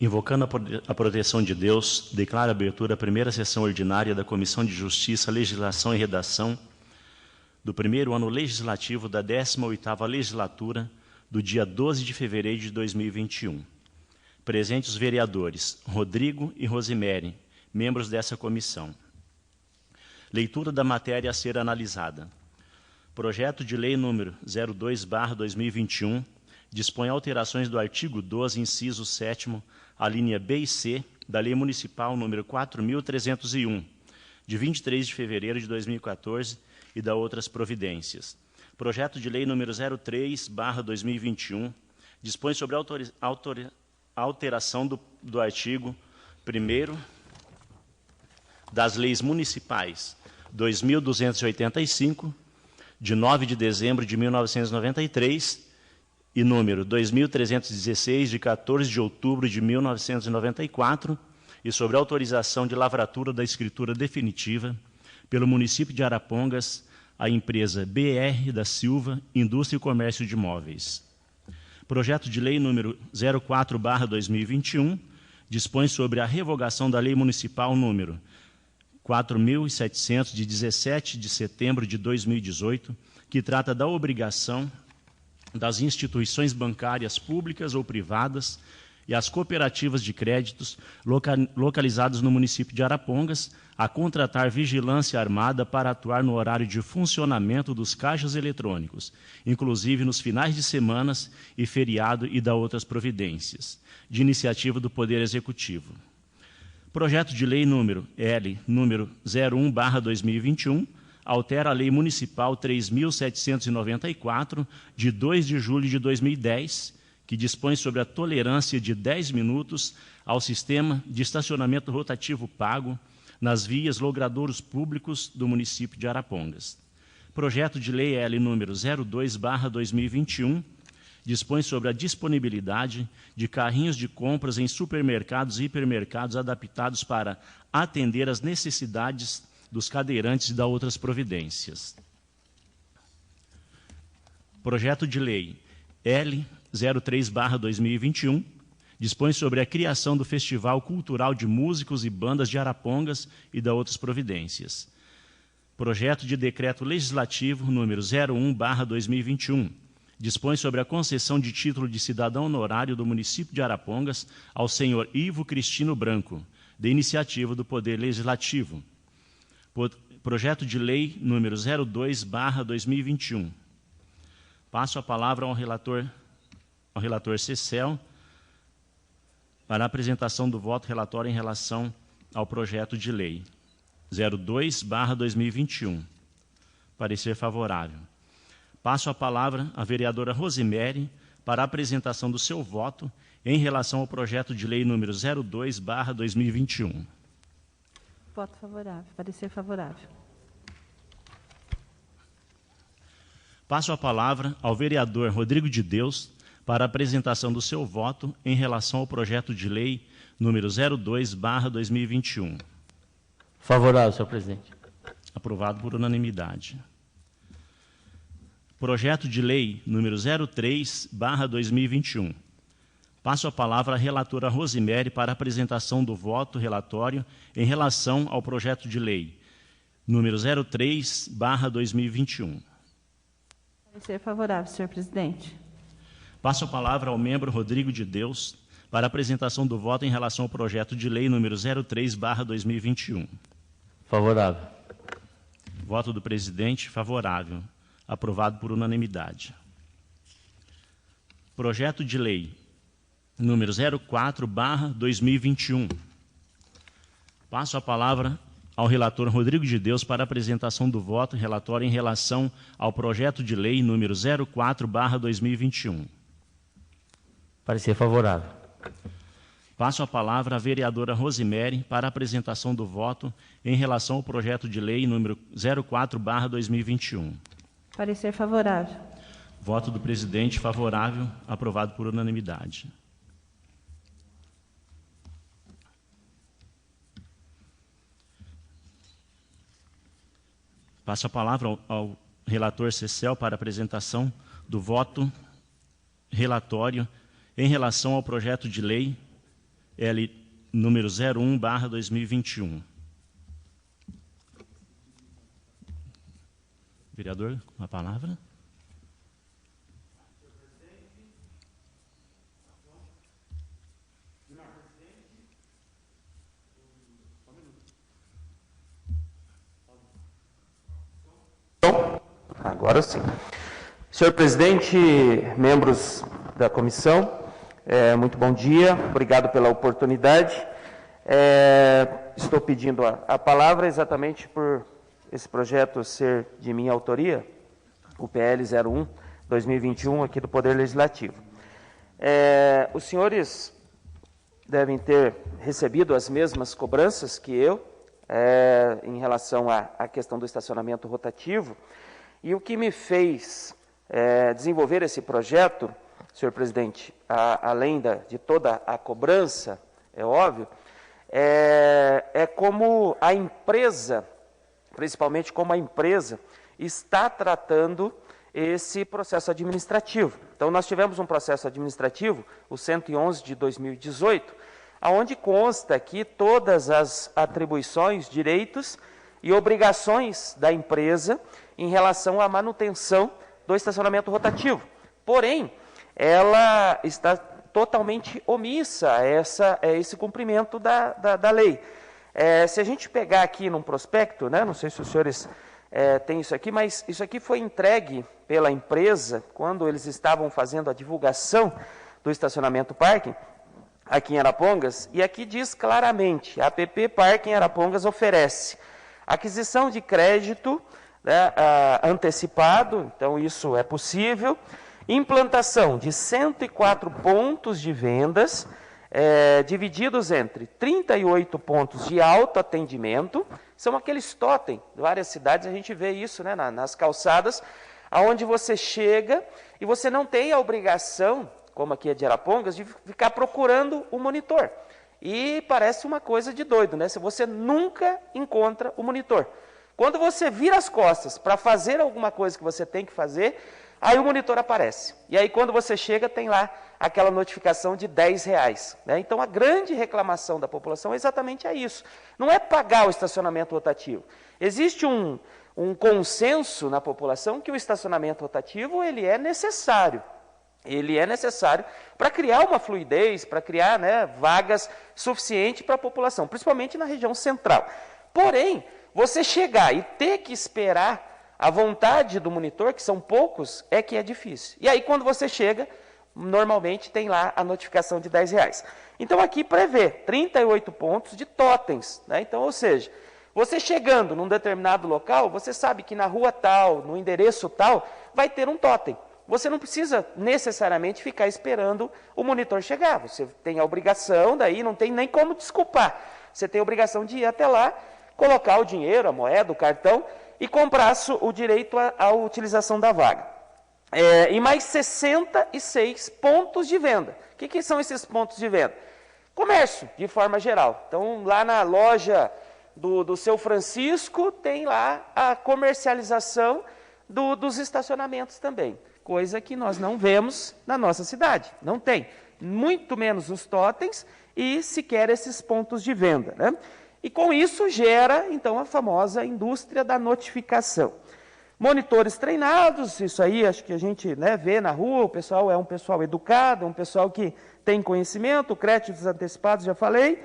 Invocando a proteção de Deus, declaro a abertura da primeira sessão ordinária da Comissão de Justiça, Legislação e Redação do primeiro ano legislativo da 18ª legislatura, do dia 12 de fevereiro de 2021. Presentes os vereadores Rodrigo e Rosemary, membros dessa comissão. Leitura da matéria a ser analisada. Projeto de Lei número 02/2021 dispõe alterações do artigo 12, inciso 7º, a linha B e C da Lei Municipal número 4.301, de 23 de fevereiro de 2014, e da outras providências. Projeto de Lei número 03/2021 dispõe sobre a alteração do artigo 1º das Leis Municipais 2.285, de 9 de dezembro de 1993, e número 2.316, de 14 de outubro de 1994, e sobre a autorização de lavratura da escritura definitiva pelo município de Arapongas, a empresa BR da Silva, Indústria e Comércio de Móveis. Projeto de Lei número 04/2021 dispõe sobre a revogação da Lei Municipal número 4.700, de 17 de setembro de 2018, que trata da obrigação das instituições bancárias públicas ou privadas e as cooperativas de créditos localizadas no município de Arapongas a contratar vigilância armada para atuar no horário de funcionamento dos caixas eletrônicos, inclusive nos finais de semanas e feriado, e da outras providências, de iniciativa do Poder Executivo. Projeto de Lei número 01/2021 altera a Lei Municipal 3.794, de 2 de julho de 2010, que dispõe sobre a tolerância de 10 minutos ao sistema de estacionamento rotativo pago nas vias logradouros públicos do município de Arapongas. Projeto de Lei L número 02/2021 dispõe sobre a disponibilidade de carrinhos de compras em supermercados e hipermercados adaptados para atender às necessidades dos cadeirantes e da outras providências. Projeto de Lei L 03/2021 dispõe sobre a criação do Festival Cultural de Músicos e Bandas de Arapongas e da outras providências. Projeto de Decreto Legislativo número 01/2021 dispõe sobre a concessão de título de cidadão honorário do município de Arapongas ao senhor Ivo Cristino Branco, de iniciativa do Poder Legislativo. Projeto de Lei número 02/2021. Passo a palavra ao relator Cecel para a apresentação do voto relatório em relação ao projeto de lei 02/2021. Parecer favorável. Passo a palavra à vereadora Rosemary para a apresentação do seu voto em relação ao projeto de lei número 02/2021. Voto favorável. Parecer favorável. Passo a palavra ao vereador Rodrigo de Deus para a apresentação do seu voto em relação ao projeto de lei número 02/2021. Favorável, senhor presidente. Aprovado por unanimidade. Projeto de lei número 03/2021. Passo a palavra à relatora Rosemary para a apresentação do voto relatório em relação ao projeto de lei número 03/2021. Parecer favorável, senhor presidente. Passo a palavra ao membro Rodrigo de Deus para a apresentação do voto em relação ao projeto de lei número 03/2021. Favorável. Voto do presidente favorável. Aprovado por unanimidade. Projeto de lei número 04/2021. Passo a palavra ao relator Rodrigo de Deus para a apresentação do voto relatório em relação ao projeto de lei número 04/2021. Parecer favorável. Passo a palavra à vereadora Rosemary para a apresentação do voto em relação ao projeto de lei número 04/2021. Parecer favorável. Voto do presidente favorável, aprovado por unanimidade. Passo a palavra ao relator Cecel para a apresentação do voto relatório em relação ao projeto de lei L número 01/2021. Vereador, com a palavra. Agora sim. Senhor presidente, membros da comissão, muito bom dia, obrigado pela oportunidade. Estou pedindo a palavra exatamente por esse projeto ser de minha autoria, o PL 01/2021, aqui do Poder Legislativo. Os senhores devem ter recebido as mesmas cobranças que eu, em relação à questão do estacionamento rotativo, e o que me fez desenvolver esse projeto, senhor presidente, além de toda a cobrança, é óbvio, como a empresa, principalmente como a empresa, está tratando esse processo administrativo. Então, nós tivemos um processo administrativo, o 111 de 2018, onde consta aqui todas as atribuições, direitos e obrigações da empresa em relação à manutenção do estacionamento rotativo. Porém, ela está totalmente omissa a esse cumprimento da lei. Se a gente pegar aqui num prospecto, né, não sei se os senhores têm isso aqui, mas isso aqui foi entregue pela empresa quando eles estavam fazendo a divulgação do estacionamento parking aqui em Arapongas, e aqui diz claramente: a APP Parking Arapongas oferece aquisição de crédito, né, antecipado, então isso é possível, implantação de 104 pontos de vendas, divididos entre 38 pontos de autoatendimento, são aqueles totem, em várias cidades a gente vê isso, né, nas calçadas, onde você chega e você não tem a obrigação, como aqui é de Arapongas, de ficar procurando o monitor. E parece uma coisa de doido, né? Se você nunca encontra o monitor. Quando você vira as costas para fazer alguma coisa que você tem que fazer, aí o monitor aparece. E aí quando você chega, tem lá aquela notificação de R$10. Né? Então a grande reclamação da população é exatamente isso. Não é pagar o estacionamento rotativo. Existe um consenso na população que o estacionamento rotativo ele é necessário. Ele é necessário para criar uma fluidez, para criar, né, vagas suficientes para a população, principalmente na região central. Porém, você chegar e ter que esperar a vontade do monitor, que são poucos, é que é difícil. E aí, quando você chega, normalmente tem lá a notificação de R$10. Então, aqui prevê 38 pontos de totens. Né? Então, ou seja, você chegando num determinado local, você sabe que na rua tal, no endereço tal, vai ter um totem. Você não precisa necessariamente ficar esperando o monitor chegar. Você tem a obrigação, daí não tem nem como desculpar. Você tem a obrigação de ir até lá, colocar o dinheiro, a moeda, o cartão e comprar o direito à utilização da vaga. E mais 66 pontos de venda. O que são esses pontos de venda? Comércio, de forma geral. Então, lá na loja do seu Francisco, tem lá a comercialização dos estacionamentos também. Coisa que nós não vemos na nossa cidade. Não tem. Muito menos os totens e sequer esses pontos de venda. Né? E com isso gera, então, a famosa indústria da notificação. Monitores treinados, isso aí acho que a gente, né, vê na rua, o pessoal é um pessoal educado, um pessoal que tem conhecimento, créditos antecipados, já falei.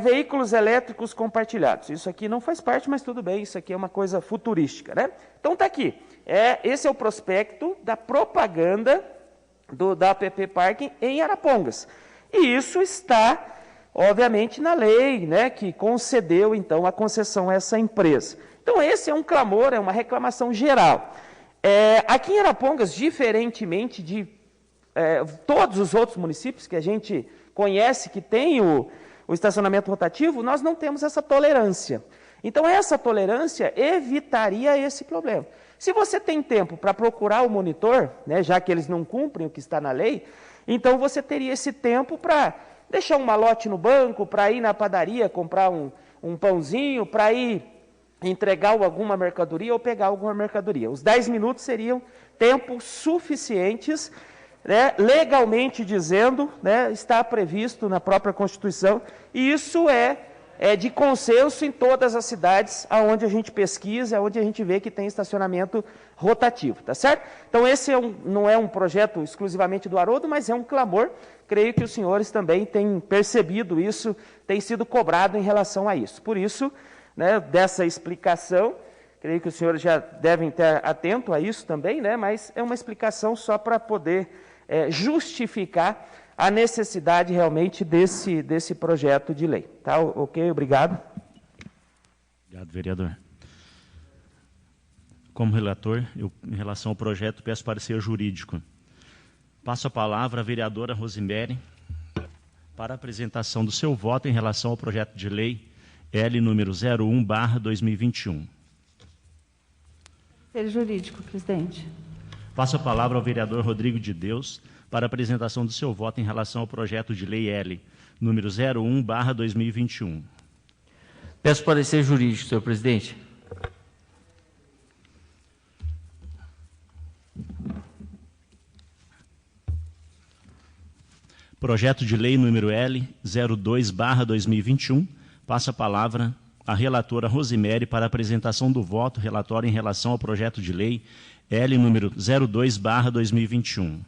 Veículos elétricos compartilhados. Isso aqui não faz parte, mas tudo bem, isso aqui é uma coisa futurística. Né? Então está aqui. Esse é o prospecto da propaganda da APP Parking em Arapongas. E isso está, obviamente, na lei, né, que concedeu, então, a concessão a essa empresa. Então, esse é um clamor, é uma reclamação geral. Aqui em Arapongas, diferentemente de todos os outros municípios que a gente conhece que tem o estacionamento rotativo, nós não temos essa tolerância. Então, essa tolerância evitaria esse problema. Se você tem tempo para procurar o monitor, né, já que eles não cumprem o que está na lei, então você teria esse tempo para deixar um malote no banco, para ir na padaria comprar um pãozinho, para ir entregar alguma mercadoria ou pegar alguma mercadoria. Os 10 minutos seriam tempos suficientes né, legalmente dizendo, né, está previsto na própria Constituição, e isso é de consenso em todas as cidades onde a gente pesquisa, onde a gente vê que tem estacionamento rotativo, tá certo? Então esse não é um projeto exclusivamente do Haroldo, mas é um clamor, creio que os senhores também têm percebido isso, tem sido cobrado em relação a isso. Por isso, né, dessa explicação, creio que os senhores já devem estar atentos a isso também, né, mas é uma explicação só para poder justificar a necessidade realmente desse projeto de lei. Tá? Ok? Obrigado. Obrigado, vereador. Como relator, em relação ao projeto, peço parecer jurídico. Passo a palavra à vereadora Rosemary para a apresentação do seu voto em relação ao projeto de lei L número 01/2021. Parecer jurídico, presidente. Passo a palavra ao vereador Rodrigo de Deus para a apresentação do seu voto em relação ao projeto de lei L número 01/2021. Peço parecer jurídico, senhor presidente. Projeto de lei número L 02/2021. Passo a palavra à relatora Rosemary para a apresentação do voto relatório em relação ao projeto de lei L número 02/2021.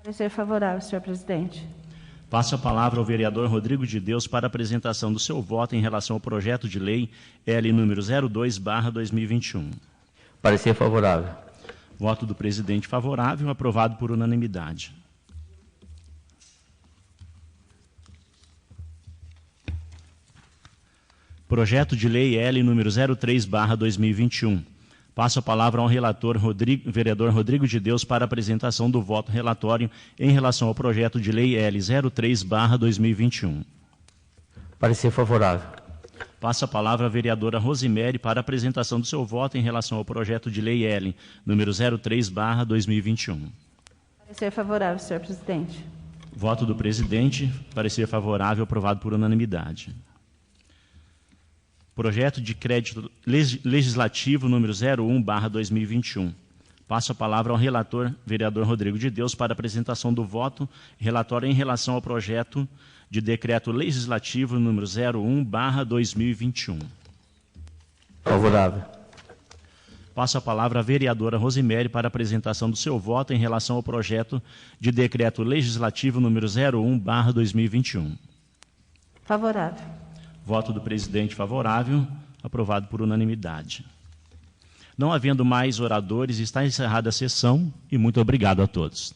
Parecer favorável, senhor presidente. Passo a palavra ao vereador Rodrigo de Deus para a apresentação do seu voto em relação ao projeto de lei L número 02/2021. Parecer favorável. Voto do presidente favorável, aprovado por unanimidade. Projeto de lei L número 03/2021. Passo a palavra ao relator vereador Rodrigo de Deus para a apresentação do voto relatório em relação ao projeto de lei L 03/2021. Parecer favorável. Passo a palavra à vereadora Rosemary para a apresentação do seu voto em relação ao projeto de lei L número 03/2021. Parecer favorável, senhor presidente. Voto do presidente, parecer favorável, aprovado por unanimidade. Projeto de crédito legislativo número 01/2021. Passo a palavra ao relator, vereador Rodrigo de Deus, para a apresentação do voto relatório em relação ao projeto de decreto legislativo número 01/2021. Favorável. Passo a palavra à vereadora Rosemary para a apresentação do seu voto em relação ao projeto de decreto legislativo número 01/2021. Favorável. Voto do presidente favorável, aprovado por unanimidade. Não havendo mais oradores, está encerrada a sessão e muito obrigado a todos.